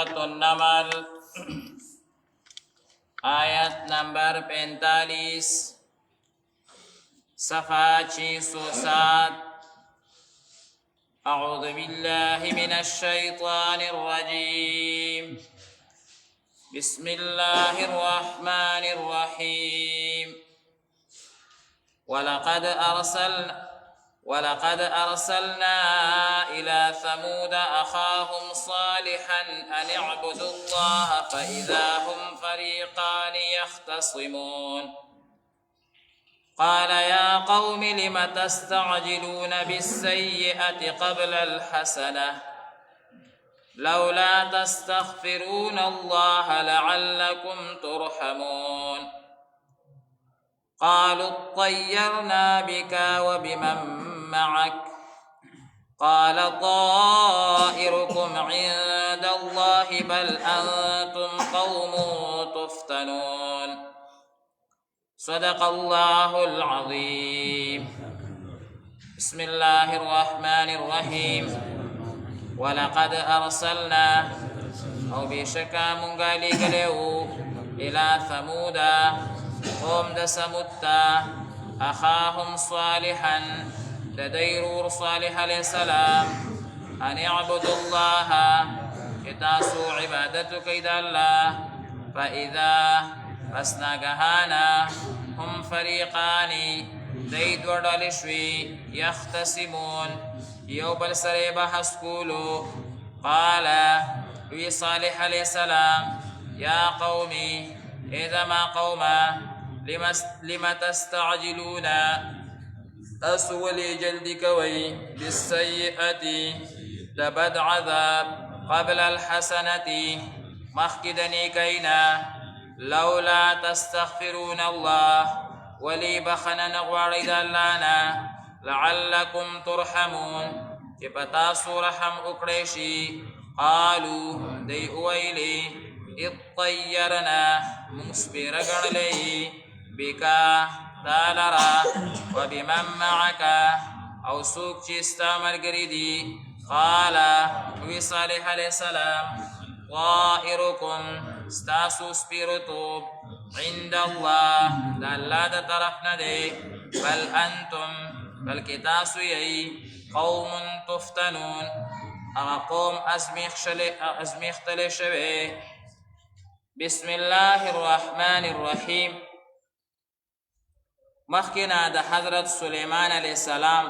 सूरत नमल आयत नंबर 45 सफ़ा 607। अऊज़ु बिल्लाहि मिनश्शैतानिर्रजीम। बिस्मिल्लाहिर्रहमानिर्रहीम। ولقد أرسلنا إلى ثمود أخاهم صالحا أن اعبدوا الله فإذا هم فريقان يختصمون قال يا قوم لم تستعجلون بالسيئة قبل الحسنة لولا تستغفرون الله لعلكم ترحمون قالوا اطيرنا بك وبمن معك قال طائركم عند الله بل أنتم قوم تفتنون صدق الله العظيم. بسم الله الرحمن الرحيم. ولقد أرسلنا أو بشكا منغالي قليو إلى ثمود قوم د سموتا أخاهم صالحا لديرور صالح عليه السلام أن اعبدوا الله كتاسو عبادتك إذا الله فإذا فسناقهانا هم فريقان ديد ودلشوي يختصمون يوبل سريبا حسكولو قال لي صالح عليه السلام يا قومي إذا ما قوما لما تستعجلون أسولي جلدك وي بالسيئة لبد عذاب قبل الحسنة مخكدني كينا لولا تستغفرون الله ولي بخنا نغوار دلانا لعلكم ترحمون كبتاسو رحم أكريشي قالوا دي أويلي اطيرنا مصبر قرلي بك تالرا وبمن معك أو سوق چستا مرقردي قال وصالح عليه السلام طائركم ستاسو سبيرتوب عند الله دلاله طرفنا دي بل أنتم بل كتاسو يي قوم تفتنون أما قوم أزميخ تلشبه. بسم الله الرحمن الرحيم. مخکنا د حضرت سلیمان علیہ السلام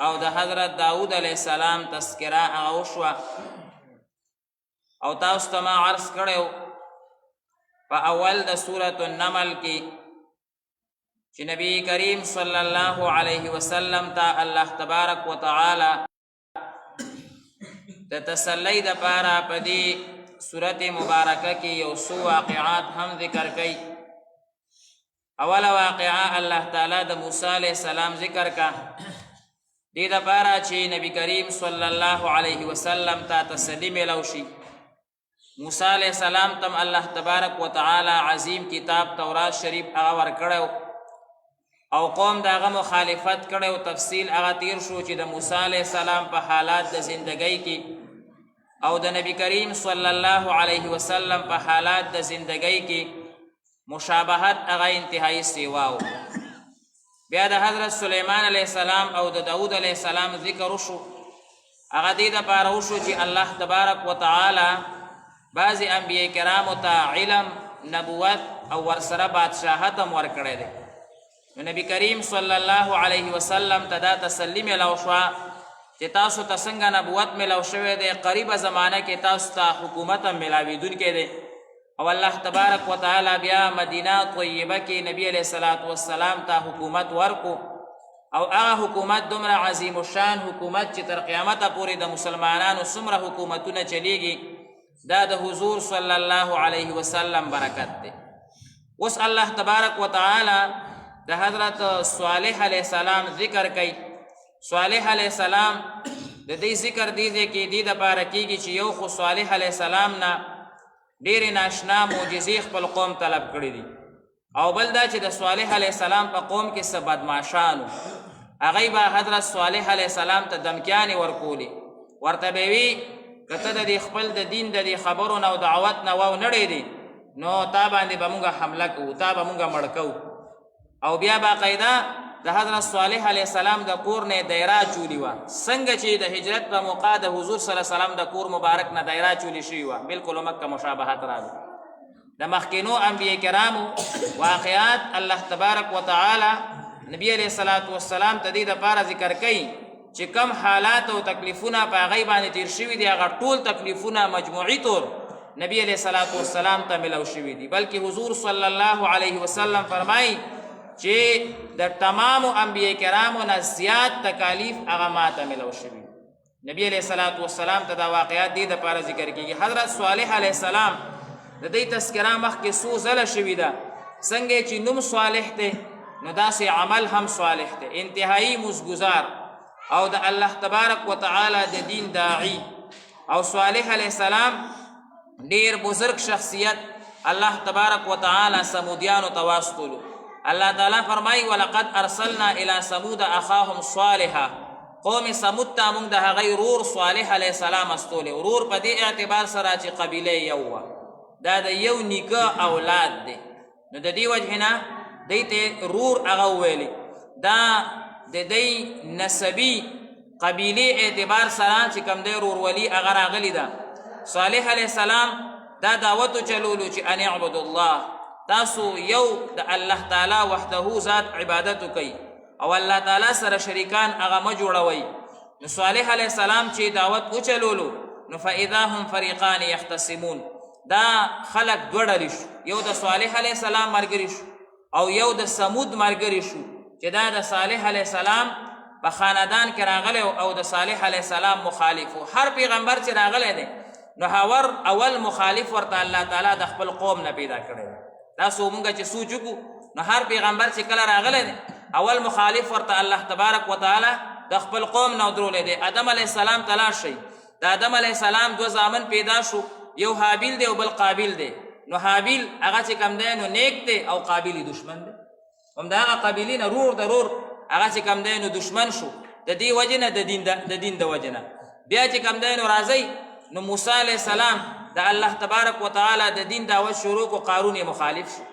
او د حضرت داود علیہ السلام تذکرہ اوشوا او تاسو ته ما عرض کړو په اول د سورۃ النمل کې چې نبی کریم صلی الله علیه وسلم ته الله تبارک وتعالى د تسلی د پاره په دې سورۃ مبارکه کې یو څو واقعات هم ذکر کړي. اول واقعه الله تعالی د موسی علیہ السلام ذکر کا دې د پاره چې نبی کریم صلی الله علیه وسلم ته تسلی ملو شي. موسی علیہ السلام تم الله تبارک وتعالى عظیم کتاب تورات شریف هغه ورکړو او قوم داغه مخالفت کړو. تفصیل هغه تیر شو چې د موسی علیہ السلام په حالات د زندګۍ کې او د نبی کریم صلی الله علیه وسلم په حالات د زندګۍ کې مشابهت هغه انتهایی سیواو. بیا د حضرت سلیمان علیہ السلام او د داود علیہ السلام ذکر وشو. هغه دې دپاره وشو چې الله تبارک وتعالی بعضې انبیاء کرامو ته علم نبوت او ورسره بادشاهت هم ورکړی دی. نو نبی کریم صلی الله علیه وسلم ته دا تسلی میلاو شوه چې تاسو ته څنګه نبوت میلاو شوی دی قریبه زمانه کې تاسو ته حکومت هم میلاویدونکی دی. او الله تبارک وتعالی بیا مدینه طیبه کې نبی علیہ الصلوۃ والسلام ته حکومت ورکو او هغه حکومت دومره عظیم الشان حکومت چې تر قیامته پورې د مسلمانانو څومره حکومتونه چلیږي دا د حضور صلی الله علیه وسلم برکت دی. اوس الله تبارک وتعالی د حضرت صالح علیہ السلام ذکر کوي. صالح علیہ السلام د دې ذکر دی کې دې دپاره کېږي چې یو خو صالح علیہ السلام نه ډېرې ناشنا معجزې خپل قوم طلب کړي دي او بل دا چې د صالح علیہ السلام په قوم کې څه بدماشانو هغوی به حضرت صالح علیہ السلام ته دمکیانې ورکولې ورته به وي که ته د دې خپل د دین د دې خبرو نه او دعوت نه واونړېدې نو تا باندې به مونږ حمله کوو، تا به مونږ مړ کوو. او بیا باقاعده د حضرت صالح علیه السلام د کور نه دایره چولي وه، څنګه چې د هجرت په موقع د حضور صلی الله علیه وسلم د کور مبارک نه دایره چولي شوي وه، بلکل مکه مشابهت راغله. د مخکینو انبیاء کرامو واقعات الله تبارک وتعالی نبی علیه الصلاة والسلام ته دې دپاره ذکر کوي چې کم حالات او تکلیفونه په هغې باندې تیر شوي دي، هغه ټول تکلیفونه مجموعي طور نبی علیه الصلاة والسلام ته ملو شوي دي. بلکې حضور صلی الله علیه وسلم فرمایي چې د تمامو انبیاء کرامو نه زیات تکالیف هغه ما ته ملو شوي. نبی علیه الصلاة والسلام ته دا واقعات دې دپاره ذکر کېږي. حضرت صالح علیه السلام د دې تذکره مخکې څو ځله شوي ده. څنګه چې نوم صالح دی نو داسې عمل هم صالح دی، انتهایی مزګزار او د الله تبارک وتعالی د دین داعی. او صالح علیه السلام ډیر بزرگ شخصیت الله تبارک وتعالی سمودیانو ته واستولو. الله تعالی فرمایي ولقد ارسلنا الى ثمود اخاهم صالحا، قوم ثمود ته موږ د هغې ورور صالح علیه السلام استولی. ورور په دې اعتبار سره چې قبیله یو وه، دا د یو نیکه اولاد دی، نو د دې وجهې نه دی ته رور هغه وویلې. دا د دی نسبي قبیلې اعتبار سره چې کوم دی رورولي هغه راغلې ده. صالح علیه السلام دا دعوت وچلولو چې ان اعبدوا الله، تاسو یو د الله تعالی وحده ذات عبادت وکئ او الله تعالی سره شریکان هغه مه جوړوئ. نو صالح علیه السلام چې دعوت وچلولو نو فاذا هم فریقان یختصمون، دا خلق دوه ډلې شو، یو د صالح علیه السلام ملګري شو او یو د ثمود ملګري شو چې دا د صالح علیه السلام په خاندان کې راغلی او د صالح علیه السلام مخالف و. هر پیغمبر چې راغلی دی نو هاور اول مخالف ورته الله تعالی د خپل قوم نه پیدا کړی دی. تاسو مونږ چې سوچ وکړو نو هر پیغمبر چې کله راغلی دی اول مخالف ورته الله تبارک وتعالی د خپل قوم نه ودرولی دی. آدم علیه السلام ته لاړ شئ، د آدم علیه السلام دوه زامن پیدا شو، یو حابیل دی او بل قابیل دی. نو حابیل هغه چې کم دی نو نیک دی او قابیل دشمن دی. هم د هغه قبیلې نه رور د رور هغه چې کم دی نو دشمن شو د دې وجې نه د دین د وجې نه. بیا چې کم دی نو راځئ نو موسی علیه السلام د الله تبارک وتعالی د دین دعوت شروع کو، قارون یې مخالف شو.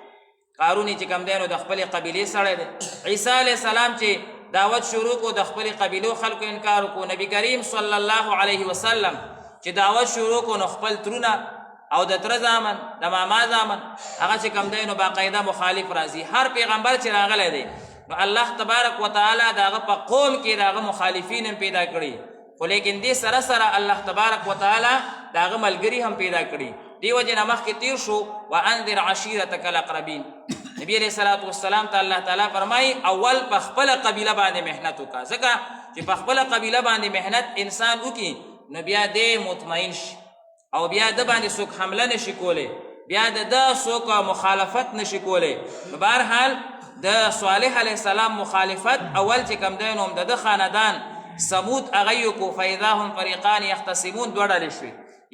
قارون چې کم دی نو د خپلې قبیلې سړی دی. عیسی علیه السلام چې دعوت شروع کو د خپلې قبیلو خلکو انکار وکړو. نبی کریم صلی الله علیه وسلم چې دعوت شروع کو نو خپل ترونه او د تره زامن د ماما زامن هغه چې کم دی نو باقاعده مخالف راځي. هر پیغمبر چې راغلی دی نو الله تبارک وتعالی د هغه په قوم کې د هغه مخالفین هم پیدا کړي، خو لیکن دې سره سره الله تبارک وتعالی د هغه ملګري هم پیدا کړي. دې وجې نه مخکې تیر شو وانذر عشیرتک الاقربین. نبی علیه الصلاة والسلام ته الله تعالی فرمایي اول په خپله قبیله باندې محنت وکړه، ځکه چې په خپله قبیله باندې محنت انسان وکړي نو بیا دې مطمئن شي او بیا د باندې څوک حمله نشي کولی، بیا د ده څوک مخالفت نشي کولی. نو بهرحال د صالح علیه السلام مخالفت اول چې کم دی نو هم د ده خاندان ثمود هغه یې وکړو. فاذا هم فریقان یختصمون، دوه ډلې شوې،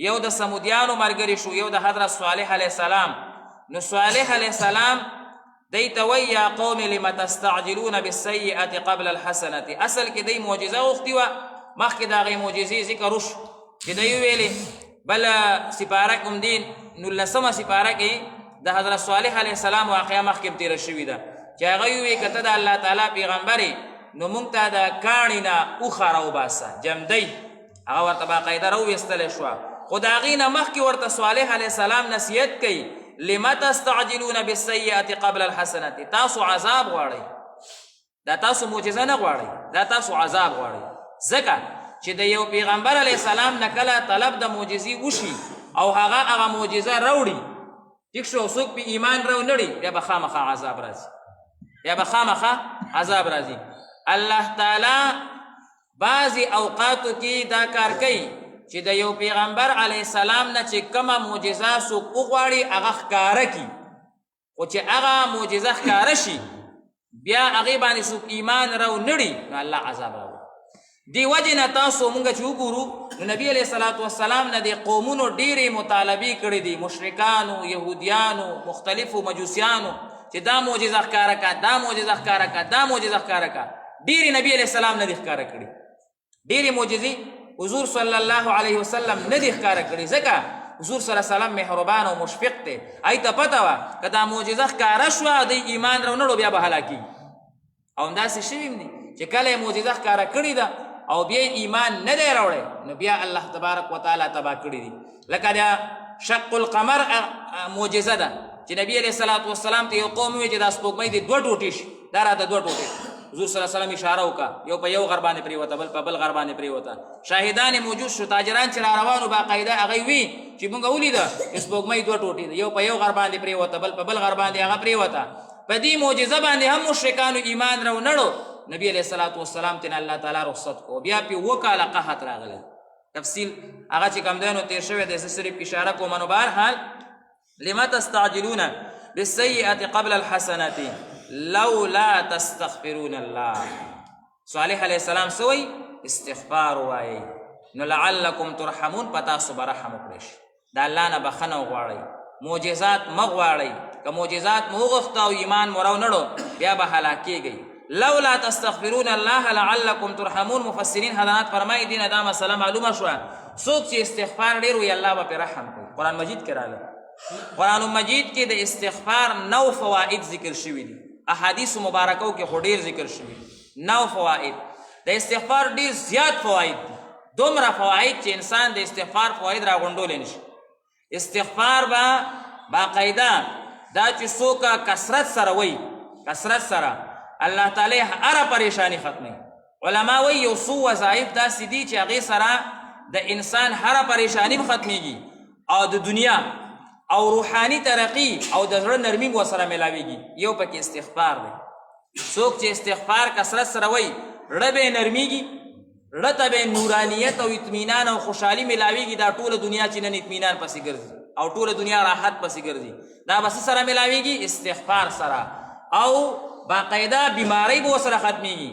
یو د ثمودیانو ملګري شو، یو د حضرت صالح علیه السلام. نو صالح علیه السلام دی ته وایي یا قوم لم تستعجلون بالسیئة قبل الحسنة. اصل کې دی معجزه غوښتې وه، مخکې د هغې معجزې ذکر وشو چې دی وویلې بله سپاره کوم دي 19مه سپاره کې د حضرت صالح علیه السلام واقعه مخکې هم تېره شوې ده چې هغه یې وویې که ته د الله تعالی پیغمبر یې نو موږ ته د کاڼي نه اوښه راوباسه، جمدی هغه ورته باقاعده راوویستلی شوه. خو د هغې نه مخکې ورته صالح علیه السلام نصیحت کوي لم تستعجلون بالسیئة قبل الحسنة. تاسو عذاب غواړئ، دا تاسو معجزه نه غواړئ، دا تاسو عذاب غواړئ. ځکه چې د یو پیغمبر علیه السلام نه کله طلب د معجزې وشي او هغه معجزه راوړي، ټیک شو، څوک پې ایمان راونړي، بیا به خامخا عذاب راځي، بیا به خامخا عذاب راځي. الله تعالی بعضې اوقاتو کې دا کار کوي چې د یو پیغمبر علیه السلام نه چې کومه معجزه څوک وغواړي هغه ښکاره کړي، خو چې هغه معجزه ښکاره شي بیا هغې باندې څوک ایمان راونړي نو الله عذاب راوړي. دې وجې نه تاسو مونږ چې وګورو نو نبي علیه الصلاة والسلام نه د قومونو ډېرې مطالبې کړې دي، مشرکانو، یهودیانو، مختلفو مجوسیانو چې دا معجزه ښکاره که، دا معجزه ښکاره که، دا معجزه ښکاره که. ډېرې نبي علیه السلام نه دي ښکاره کړي، ډېرې معجزې حضور صلی الله علیه وسلم نه دی ښکاره کړي، ځکه حضور صلی الله علیه وسلم مهربان او مشفق دی. ای ته پته وه که دا معجزه ښکاره شوه دی ایمان راونړو بیا به هلاکېږي. او همداسې شوي هم دي چې کله یې معجزه ښکاره کړې ده او بیا ایمان نه دی راوړی، نو بیا الله تبارک وتعالی تباه کړي دي. لکه دا شق القمر معجزه ده چې نبی علیه الصلاة والسلام ته یو قوم ووایي چې دا سپوږمۍ دې دوه ټوټې شي، دا راته دوه ټوټې. حضور صلی الله علیه وسلم اشاره وکړه، یو په یو غر باندې پرېوته، بل په بل غر باندې پرېوته. شاهدان موجود شو، تاجران چې را روانو باقاعده هغوی وي چې موږ ولیده چې سپوږمۍ دوه ټوټې ده، یو په یو غر باندې پرېوته، بل په بل غر باندې هغه پرېوته. په دې معجزه باندې هم مشرکانو ایمان راونړو. نبی علیه الصلاة والسلام ته الله تعالی رخصت کو، بیا پې 7 کاله قحط راغلی. تفصیل هغه چې کوم دی نو تېر شوی دی، زه صرف اشاره کوم. نو بهرحال لما تستعجلون بالسیئة قبل الحسنة لولا تستغفرون الله. صالح علیه السلام څه وایي؟ استغفار وایي. نو لعلکم ترحمون، په تاسو به رحم وکړی شي. د الله نه بخښنه وغواړئ، معجزات مه غواړئ. که معجزات مو وغوښته او ایمان مو راونړو بیا به هلاکېږئ. لولا تستغفرون الله لعلکم ترحمون. مفسرین حضرات فرمایي دینه دا مسله معلومه شوه، څوک چې استغفار ډېر وي الله به پرې رحم کوي. قرآن مجید کې راغلی، قرآن مجید کې د استغفار 9 فواید ذکر شوي دي. احادیث مبارکو کې خو ډېر ذکر شوي 9 فواید. د استغفار ډېر زیات فواید دي، دومره فواید چې انسان د استغفار فواید راغونډولی نشي. استغفار به باقاعده دا چې څوک کثرت سره وایي، کثرت سره الله تعالی هره پریشانی ختموي. علما وایي یو څو وظایف داسې دي چې هغې سره د انسان هره پریشانی ختمیږي او د دنیا او روحانی ترقی او د زړه نرمي به ورسره میلاویږي. یو پکې استغفار دی. څوک چې استغفار کثرت سره وایي زړه به یې نرمیږي، زړه ته به نورانیت او اطمینان او خوشحالي میلاویږي. دا ټوله دنیا چې نن اطمینان پسې ګرځي او ټوله دنیا راحت پسې ګرځي، دا به څه سره میلاویږي؟ استغفار سره. او باقاعده بیماری به ورسره ختمیږي.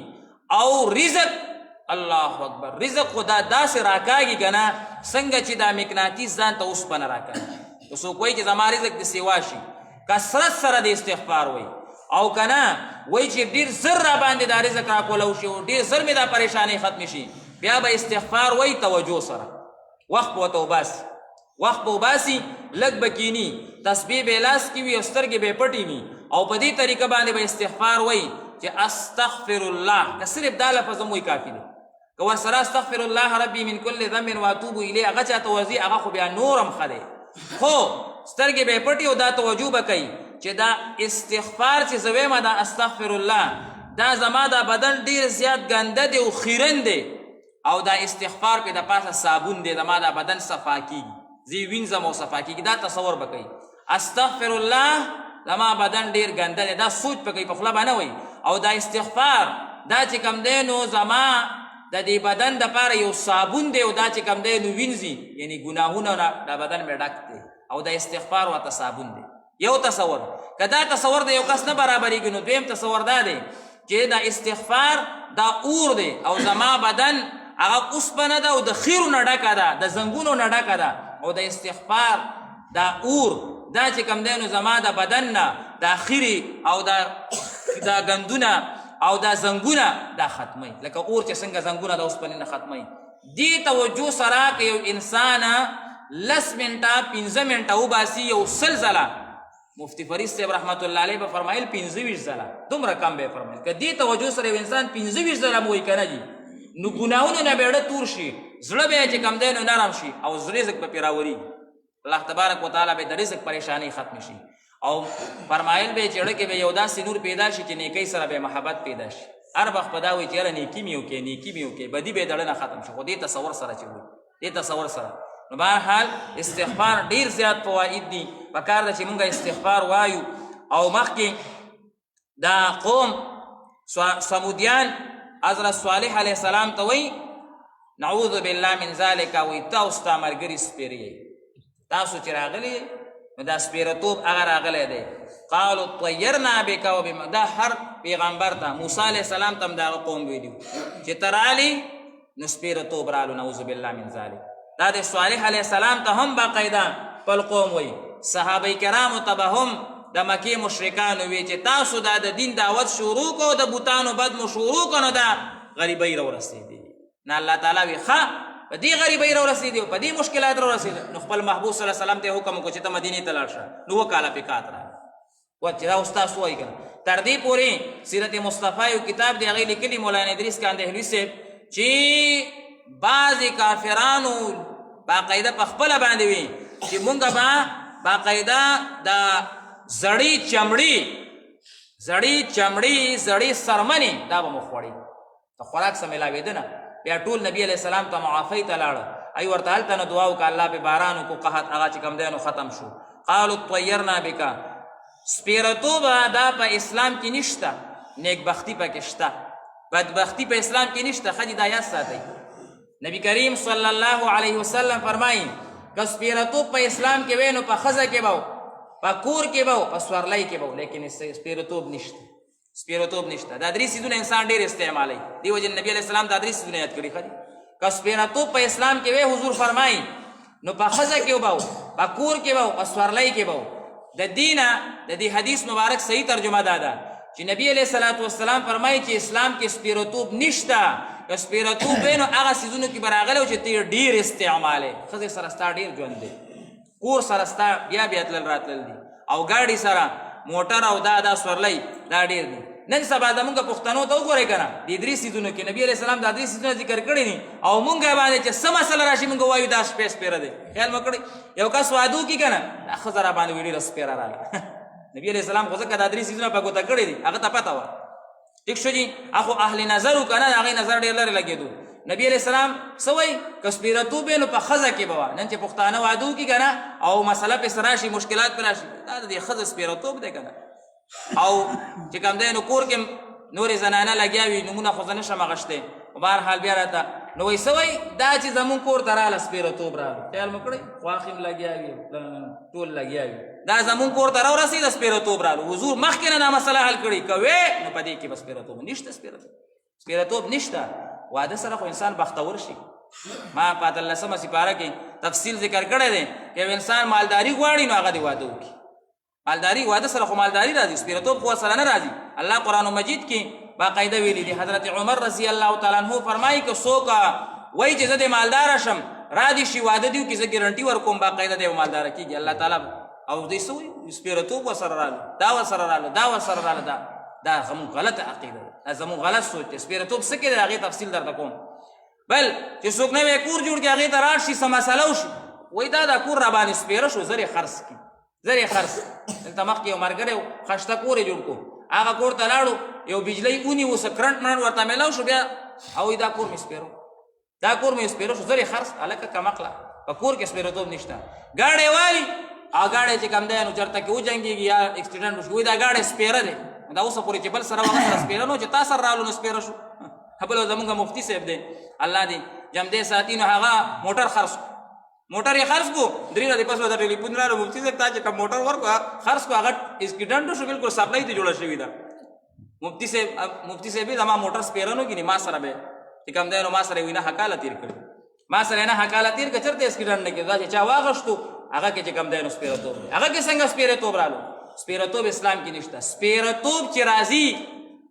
او رزق، الله اکبر، رزق خو دا داسې راکاږي که نه څنګه چې دا مقناطیس ځان ته اوسپنه راکاږي. که څوک وایي چې زما رزق د سیوا شي، کثرت سره د استغفار وایي. او که نه وایي چې ډېر زر را باندې دا رزق راکولو شي او ډېر زر مې دا پریشانۍ ختمې شي، بیا به استغفار وایي توجه سره. وخت به ورته وباسي، وخت به وباسي، لږ به کیني، تسبیح به لاس کې وي او سترګې به یې پټې وي او په دې طریقه باندې به استغفار وایي چې استغفر الله. که صرف دا لفظ هم وایي کافي دی. که ورسره استغفر الله ربي من كل ذنب واتوب الیه هغه چاته وځي هغه خو بیا نورم ښه دی. خو سترګې به یې پټې او دا توجه به کوي چې دا استغفار چې زه وایم دا استغفر الله دا زما دا بدن ډېر زیات ګنده دی او خیرن دی او دا استغفار پې د پاسه صابون دی، زما دا بدن صفا کېږي، زه یې وینځم او صفا کېږي. دا تصور به کوي استغفر الله زما بدن ډېر ګنده دی، دا سوچ به کوي، په خوله به نه وایي. او دا استغفار دا چې کوم دی نو زما د دې بدن دپاره یو صابون دی او دا چې کوم دی نو وینځي، یعنې ګناهونه دا بدن مې ډک دی او دا استغفار ورته صابون دی. یو تصور. که دا تصور د یو کس نه برابرېږي نو دویم تصور دا دی چې دا استغفار دا اور دی او زما بدن هغه اوسپنه ده او د خیرو نه ډکه ده، د زنګونو نه ډکه ده او د استغفار دا اور دا چې کوم دی نو زما د بدن نه دا خیرې او دا ګندونه او دا زنګونه دا ختموي، لکه اور چې څنګه زنګونه د اوسپنې نه ختموي. دې توجه سره که یو انسان 10 منټه 15 منټه وباسي یو 100 ځله، مفتی فرید صاحب رحمت الله علیه به فرمایل 25 ځله، دومره کم به فرمایل. که دې توجه سره یو انسان 25 ځله مو وایي که نه جي نو ګناهونو نه به یې تور شي، زړه به یې چې کوم دی نو نرم شي او رزق به پرې راورېږي. الله تبارک وتعالی به د رزق پریشانۍ ختم شي او فرمایل به چې زړه کې به یو داسې نور پیدا شي چې نیکۍ سره به محبت پیدا شي. هر وخت به دا وایي چې یاره نیکي مې وکړې، نیکي مې وکړې، بدي به یې د زړه نه ختم شي. خو دې تصور سره چې وایي، دې تصور سره. نو بهرحال استغفار ډېر زیات فواید دي، پکار ده چې مونږ استغفار وایو. او مخکې دا قوم سمودیان حضرت صالح علیه السلام ته وایي نعوذ بالله من ذلک، وایي تاسو ته ملګري سپېرې، تاسو چې راغلي نو دا سپېرتوب هغه راغلی دی. قالوا طیرنا بک وبما، دا هر پیغمبر ته موسی علیه السلام ته هم دغه قوم ویلي چې ته رالي نو سپېرتوب رالو، نعوذ بالله من ذلک. دا د صالح علیه السلام ته هم باقاعده خپل قوم وایي. صحابه کرامو ته به هم د مکې مشرکانو وی چې تاسو دا د دین دعوت شروع کو، د بوتانو بد مو شروع کو، نو دا غریبۍ راورسېدې. نه الله تعالی وی ښه په دې غریبۍ راورسېدي او په دې مشکلات راورسېده، نو خپل محبوب صلی الله علیه وسلم ته حکم وکړو چې ته مدینې ته لاړ شه. نو 2 کاله پکات راغی چې دا اوس تاسو وایي که نه. تر دې پورې سیرت مصطفی یو کتاب دی هغې لیکلي مولانا ادریس کاندهلوي صاحب چې بعضې کافرانو باقاعده په خپله باندې وي چې مونږ به باقاعده د زړې چمړې زړې سرمنې دا به مو خوړي، د خوراک سره میلاوېده نه. بیا ټول نبي علیه السلام ته معافۍ ته لاړه، ای ورته هلته نه دعا وکړه الله پې باران وکړو، قحط هغه چې کوم دی نو ختم شو. قالو طیرنا بکا، سپیرتوب دا په اسلام کې نشته، نیکبختي پکې شته، بدبختی په اسلام کې نشته. ښه دي دا یاد ساتئ. نبی کریم صلی الله علیه وسلم فرمایي که سپیرتوب په اسلام کې وی نو په ښځه کې به په کور کې به په سورلۍ کې به، لیکن سپیرتوب نشته. سپیرتوب نشته. دا 3 څیزونه انسان ډېر استعمالوي. دې وجې نبي علیه السلام دا 3 څیزونه یاد کړي. ښه دي که سپیرتوب په اسلام کې وی حضور فرمایي نو په ښځه کې به په کور کې به په سورلۍ کې به. د دې حدیث مبارک صحیح ترجمه دا ده چې نبی علیه الصلاة والسلام فرمایي چې اسلام کې سپیرتوب نشته. که سپیرتوب وی نو هغه څیزونو کې به راغلی و چې ته ډېر استعمالې. ښځې سره ستا ډېر ژوند دی، کور سره ستا بیا تلل راتلل دي، او ګاډي سره موټر او دا سورلۍ دا ډېر دي. نن سبا زمونږ پښتنو ته وګورئ که نه، دې 3 څیزونو کې نبي علیه السلام دا 3 څیزونه ذکر کړي دي، او مونږ باندې چې څه مسله راشي مونږ وایو دا سپیره دی. خیال مه کړئ یو کس واده وکړي که نه دا ښځه را باندې وي ډېره سپیره راغله. نبی علیه السلام خو ځکه دا 3 څیزونه په ګوته کړي دي، هغه ته پته وه. ټیک شو جي. هغه اهل نظر و که نه، د هغې نظر ډېر لرې لګېدو. نبی علیه السلام څه وایي که سپیرتوب وی نو په ښځه کې به وه. نن چې پښتانه واده وکړي که نه او مسله پسې راشي، مشکلات پې راشي، دا د دې ښځه سپیرتوب دی که نه. او چې کوم دی نو کور کې نورې زنانه لګیا وي، نومونه خو زه نشم اغشتی، بهرحال بیا راته نو وایي څه وایي دا چې زمونږ کور ته راله سپیرتوب راغله. خیال مو کړئ خواښې هم لګیا وي، ټول لګیا وي، دا زمونږ کور ته راورسېده سپیرتوب راغله. حضور مخکې نه دا مسله حل کړې که وې نو په دې کې به سپیرتوب نشته. سپیرتوب نشته. واده سره خو انسان بختور شي. ما په 18مه سپاره کې تفصیل ذکر کړی دی که یو انسان مالداري غواړي نو هغه دې واده وکړي. مالداري واده سره خو مالداري راځي، سپیرتوب خو سره نه راځي. الله قرآن مجید کې باقاعده ویلي دي. حضرت عمر رضی الله تعالی عنہ فرمایي که څوک وایي چې زه د مالداره شم را دې شي واده دې وکړي، زه ګرنټي ورکوم باقاعده دی مالداره کېږي الله تعالی. او دوی څه وایي سپیرتوب ورسره راغله، دا ورسره راغله، دا ورسره راغله. دا زموږ غلطه عقیده ده، دا زموږ غلط سوچ دی. سپیرتوب څه کې دی د هغې تفصیل درته کوم. بل چې څوک نوی کور جوړ کړي هغې ته راړ شي څه مسله وشي، وایي دا کور را باندې سپیره شو، زر یې خرڅ کړي، زر یې خرڅ. دلته مخکې یو ملګری و خشته کور یې جوړ کړو، هغه کور ته لاړو، یو بجلۍ ونیو څه کرنټ مرنټ ورته میلاو شو، بیا او دا کور مې سپیرو، دا کور مې سپیرو شو، زر یې خرڅ. هلکه کمقله په کور کې سپیرتوب نشته. ګاډی والي هغه ګاډی چې کوم دی نو چېرته کې وجنګېږي یا اکسیډنټ وشي، وایي دا ګاډی سپیره دی. دا اوسه پورې چې بل سره هغه سره سپیره نو چې تا سره رالو نو سپیره شو. بل زمونږ مفتي صاحب دی الله دې جمدې ساتي، نو هغه موټر خرڅ موټر یې خرڅ کړو. 3 ورځې پس ورته ټلیفون راغی مفتي صاحب تا چې کوم موټر ورکړو خرڅ کړو هغه اکسیډنټ شو، بالکل سپلای ته جوړه شوې ده. مفتي صاحب یې زما موټر سپیره نو کړي، ما سره به چې کوم دی نو ما سره یې وي نه حکاله تېر کړي، ما سره یې نه حکاله تېر کړه، چېرته اکسیډنټ نه کېږي. دا چې چا واغشتو هغه کې چې کوم دی نو سپیرتوب دی. هغه کې څنګه سپیرتوب رالو؟ سپیرتوب اسلام کې نشته. سپیرتوب چې راځي،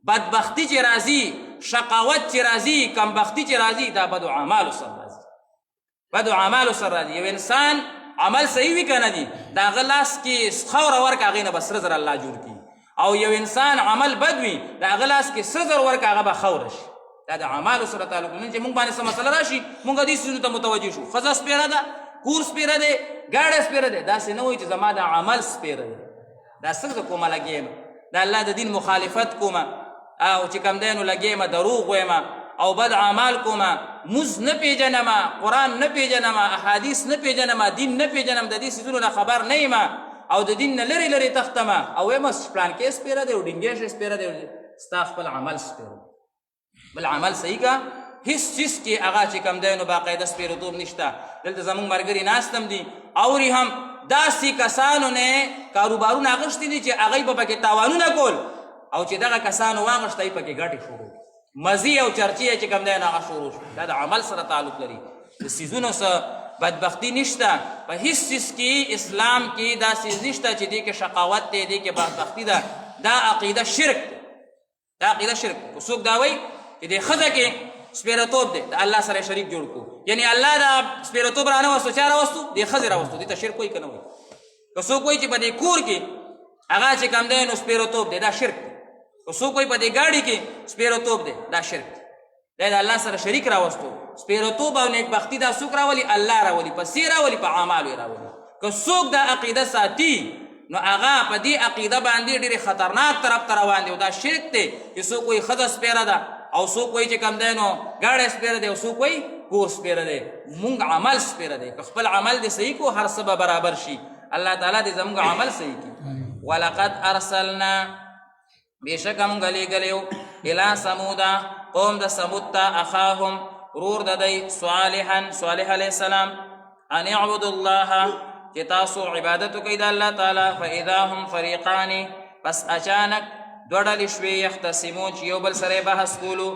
بدبختی چې راځي، شقاوت چې راځي، کمبختی چې راځي، دا بدو اعمالو سره راځي. بدو اعمالو سره راځي. یو انسان عمل صحیح وي که نه دي، د هغه لاس کې خاوره ورکړه هغې نه به سره زر الله جوړ کړي، او یو انسان عمل بد وي د هغه لاس کې سره زر ورکړه هغه به خاوره شي. دا د اعمالو سره تعلق. نن چې مونږ باندې څه مسله راشي مونږ دې څیزونو ته متوجه شو، ښځه سپیره ده، کور سپیره دی، ګاډی سپیره دی، داسې نه وایي چې زما د عمل سپیره دی. دا څنګه کومه لګېم، د الله د دین مخالفت کومه، او چې کوم دی نو لګېم دروغ وایم او بد اعمال کومه، مونځ نه پېژنم، قرآن نه پېژنم، احادیث نه پېژنم، دین نه پېژنم، د دې څیزونو نه خبر نه یم او د دین نه لرې لرې تښتم او وایم پلانکې سپیره دی او ډینګې سپیره دی. ستا خپل عمل سپیره، بل عمل صحیح کا هیڅ چیز کې هغه چې کوم دی نو باقاعده سپیرتوب نشته. دلته زمونږ ملګري ناست هم دي، اوري هم داسې کسانو نه کاروبارونه اخیستي دي چې هغوی به پکې تاوانونه کول، او چې دغه کسانو واغشته یې پکې ګټې شروع مزي او چرچې چې کوم دی نو هغه شروع شو. دا د عمل سره تعلق لري. د څیزونو سره بدبختی نشته په هیڅ چیز کې. اسلام کې دا څیز نشته چې دې کې شقاوت دی، دې کې بدبختی ده. دا عقیده شرک ده، دا عقیده شرک. څوک دا وایي چې دې ښځه کې سپیرتوب دی د الله سره شریک جوړ کو یعنی الله دا سپیرتوب را نه وستو چا راوستو د ښځې راوستو دې ته شرک وایي که نه وایي که څوک وایي چې په دې کور کې هغه چې کوم دی نو سپیرتوب دی دا شرک دی که څوک وایي په دې ګاډي کې سپیرتوب دی دا شرک دی دا د الله سره شریک راوستو سپیرتوب او نیکبختي دا څوک راولي الله راولي په څه راولي په اعمالو یې راولي که څوک دا عقیده ساتي نو هغه په دې عقیده باندې ډېرې خطرناک طرف ته روان دی او دا شرک دی چې څوک وایي ښځه سپیره ده او څوک وایي چې کوم دی نو ګاډی سپیره دی او څوک وایي کور سپیره دی مونږ عمل سپیره دی که خپل عمل دې صحیح کو هر څه به برابر شي الله تعالی دې زموږ عمل صحیح کړي ولقد ارسلنا بېشکه مونږ لېږلی یو الی سموده قوم د سمود ته اخاهم ورور د دی صالح علیه السلام ان اعبدوا الله چې تاسو عبادت وکئ د الله تعالی فاذا هم فریقان پس اچانک دوه ډلې شوې یختصمون چې یو بل سره بحث کولو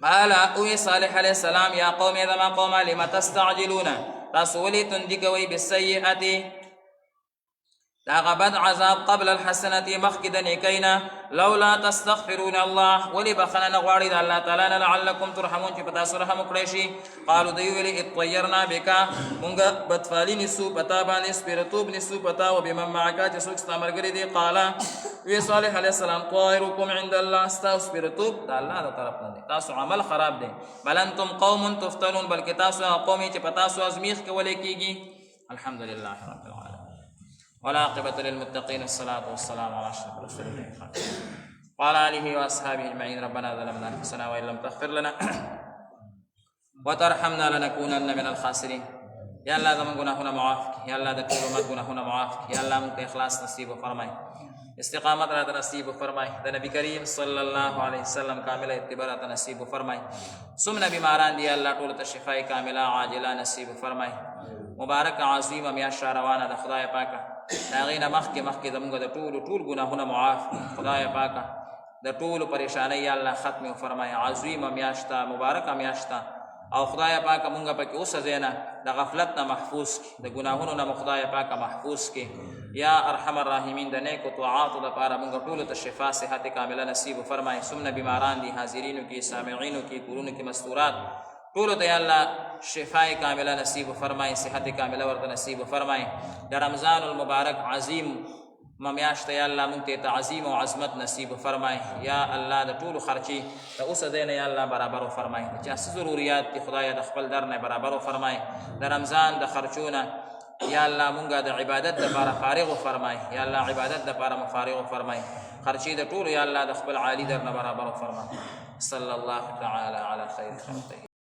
قال اوی صالح علیه السلام یا قوم زما قومه لم تستعجلون تاسو ولې تندي کوئ بالسیئة د هغه بد عذاب قبل الحسنة مخکې د نیکۍ نه لولا تستغفرون الله ولې بخښنه نه غواړئ د الله تعالی نه لعلکم ترحمون چې په تاسو رحم وکړی شي قالو دوی ویلې اطیرنا بکا مونږ بدفالي نیسو په تا باندې سپیرتوب نیسو په تا و بمن معکا چې څوک ستا ملګري دي قاله وی صالح علیه السلام طائرکم عند الله ستاسو سپیرتوب د الله د طرف نه دی تاسو عمل خراب دی بل انتم قوم تفتنون بلکې تاسو قوم چې په تاسو ازمیخ کولی کېږي الحمد لله رب العالمین والعاقبة للمتقين والصلاة والسلام على أشرف المرسلين وعلى آله وأصحابه أجمعين ربنا ظلمنا أنفسنا وإن لم تغفر لنا وترحمنا لنكونن من الخاسرين يا الله زمن گناهونه معاف کی یا الله د ټول امت گناهونه معاف کی یا الله موږ ته اخلاص نصیب فرمای استقامت را نصیب فرمای د نبی کریم صلی الله علیه وسلم کامل اتباع را نصیب فرمای سمنا بیماران دی الله ټول ته شفای کامله عاجله نصیب فرمای مبارک عظیم میاشت روانه د خدای پاکه د هغې نه مخکې زموږ د ټول ګناهونه معاف خدای پاکه د ټولو پریشانۍ یا الله ختم فرمای عظیمه میاشته مبارکه میاشته او خدای پاکه مونږ پکې اوسه نه د غفلت نه محفوظ کړي د ګناهونو نه خدای پاکه محفوظ کړي یا ارحم الراحمین د نیکو طاعاتو لپاره مونږ ټولو ته شفا صحت کامله نصیب فرمای څومره بیماران دي حاضرینو کې سامعینو کې کورونو کې مستورات ټولو ته یا الله شفای کامله نصیب فرمای صحت کامله ورته نصیب فرمای د رمضان المبارک عظیم میاشت یا الله مونږ ته تعظیم او عظمت نصیب فرمای یا الله د ټولو خرچي د اوسه دی نه یا الله برابر فرمای چې څه ضروریات دي خدای د خپل در نه برابر فرمای د رمضان د خرچونه یا الله مونږه د عبادت لپاره فارغ فرمای یا الله عبادت لپاره مفارغ فرمای خرچي د ټولو یا الله د خپل عالی در نه برابر فرمای صلی الله تعالی علی خیر خلقه